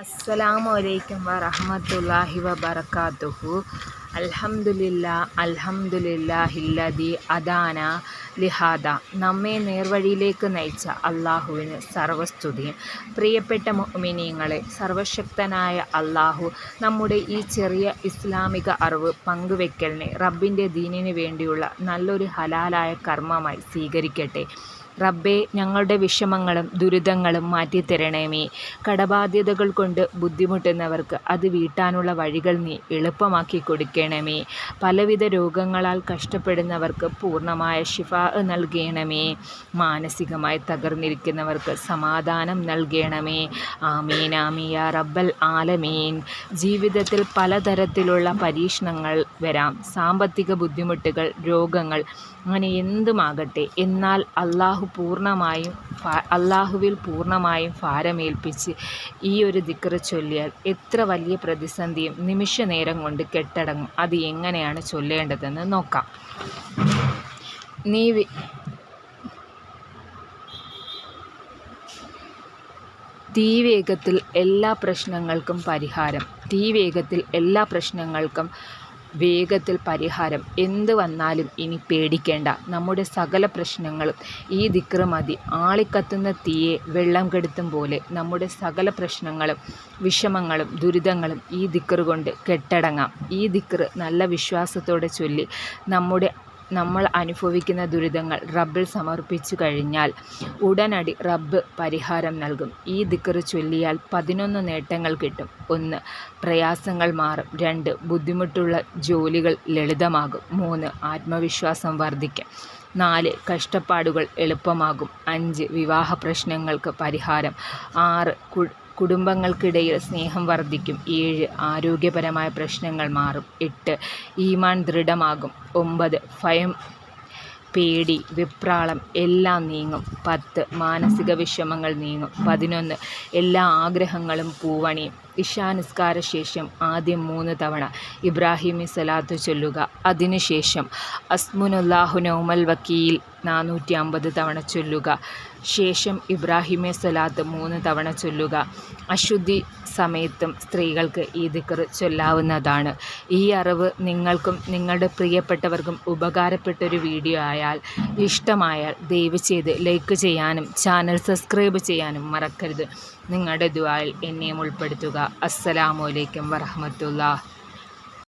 അസ്സലാമു വറഹ്മത്തുള്ളാഹി വബറകാതുഹു. അൽഹംദുലില്ലാഹില്ലദീ അദാന ലിഹാദ. നമ്മെ നേർവഴിയിലേക്ക് നയിച്ച അള്ളാഹുവിന് സർവസ്തുതിയും. പ്രിയപ്പെട്ട മുഅ്മിനീങ്ങളെ, സർവശക്തനായ അള്ളാഹു നമ്മുടെ ഈ ചെറിയ ഇസ്ലാമിക അറിവ് പങ്കുവെക്കലിനെ റബ്ബിൻ്റെ ദീനിന് വേണ്ടിയുള്ള നല്ലൊരു ഹലാലായ കർമ്മമായി സ്വീകരിക്കട്ടെ. റബ്ബേ, ഞങ്ങളുടെ വിഷമങ്ങളും ദുരിതങ്ങളും മാറ്റിത്തരണമേ. കടബാധ്യതകൾ കൊണ്ട് ബുദ്ധിമുട്ടുന്നവർക്ക് അത് വീട്ടാനുള്ള വഴികൾ നീ എളുപ്പമാക്കി കൊടുക്കണമേ. പലവിധ രോഗങ്ങളാൽ കഷ്ടപ്പെടുന്നവർക്ക് പൂർണ്ണമായ ശിഫാ നൽകണമേ. മാനസികമായി തകർന്നിരിക്കുന്നവർക്ക് സമാധാനം നൽകണമേ. ആമീൻ ആമീൻ യാ റബ്ബൽ ആലമീൻ. ജീവിതത്തിൽ പലതരത്തിലുള്ള പരീക്ഷണങ്ങൾ വരാം, സാമ്പത്തിക ബുദ്ധിമുട്ടുകൾ, രോഗങ്ങൾ, അങ്ങനെ എന്തുമാകട്ടെ. എന്നാൽ അള്ളാഹുവിൽ പൂർണ്ണമായും ഭാരമേൽപ്പിച്ച് ഈ ഒരു ദിക്ർ ചൊല്ലിയാൽ എത്ര വലിയ പ്രതിസന്ധിയും നിമിഷ നേരം കൊണ്ട് കെട്ടടങ്ങും. അത് എങ്ങനെയാണ് ചൊല്ലേണ്ടതെന്ന് നോക്കാം. തീവേഗത്തിൽ എല്ലാ പ്രശ്നങ്ങൾക്കും വേഗത്തിൽ പരിഹാരം. എന്ത് വന്നാലും ഇനി പേടിക്കേണ്ട. നമ്മുടെ സകല പ്രശ്നങ്ങളും ഈ ദിക്ർ മതി. ആളിക്കത്തുന്ന തീയെ വെള്ളം കെടുത്തും പോലെ നമ്മുടെ സകല പ്രശ്നങ്ങളും വിഷമങ്ങളും ദുരിതങ്ങളും ഈ ദിക്ർ കൊണ്ട് കെട്ടടങ്ങാം. ഈ ദിക്ർ നല്ല വിശ്വാസത്തോടെ ചൊല്ലി നമ്മൾ അനുഭവിക്കുന്ന ദുരിതങ്ങൾ റബ്ബിൽ സമർപ്പിച്ചു കഴിഞ്ഞാൽ ഉടനടി റബ്ബ് പരിഹാരം നൽകും. ഈ ദിക്ർ ചൊല്ലിയാൽ 11 നേട്ടങ്ങൾ കിട്ടും. 1. പ്രയാസങ്ങൾ മാറും. 2. ബുദ്ധിമുട്ടുള്ള ജോലികൾ ലളിതമാകും. 3. ആത്മവിശ്വാസം വർദ്ധിക്കും. 4. കഷ്ടപ്പാടുകൾ എളുപ്പമാകും. 5. വിവാഹ പ്രശ്നങ്ങൾക്ക് പരിഹാരം. 6. കുടുംബങ്ങൾക്കിടയിൽ സ്നേഹം വർദ്ധിക്കും. 7. ആരോഗ്യപരമായ പ്രശ്നങ്ങൾ മാറും. 8. ഈമാൻ ദൃഢമാകും. 9. ഭയം, പേടി, വെപ്രാളം എല്ലാം നീങ്ങും. 10. മാനസിക വിഷമങ്ങൾ നീങ്ങും. 11. എല്ലാ ആഗ്രഹങ്ങളും പൂവണിയും. ഇശാനിസ്കാര ശേഷം ആദ്യം 3 തവണ ഇബ്രാഹിമി സ്വലാത്ത് ചൊല്ലുക. അതിനുശേഷം അസ്മുനുല്ലാഹു നൗമൽ വക്കീൽ 450 തവണ ചൊല്ലുക. ശേഷം ഇബ്രാഹിമി സ്വലാത്ത് 3 തവണ ചൊല്ലുക. അശുദ്ധി സമയത്തും സ്ത്രീകൾക്ക് ഈ ദിക്ർ ചൊല്ലാവുന്നതാണ്. ഈ അറിവ് നിങ്ങൾക്കും നിങ്ങളുടെ പ്രിയപ്പെട്ടവർക്കും ഉപകാരപ്പെട്ടൊരു വീഡിയോ ഇഷ്ടമായാൽ ദയവ് ചെയ്ത് ലൈക്ക് ചെയ്യാനും ചാനൽ സബ്സ്ക്രൈബ് ചെയ്യാനും മറക്കരുത്. നിങ്ങളുടെ ദുആയിൽ എന്നെയും ഉൾപ്പെടുത്തുക. അസ്സലാമു അലൈക്കും വറഹ്മത്തുള്ളാഹി.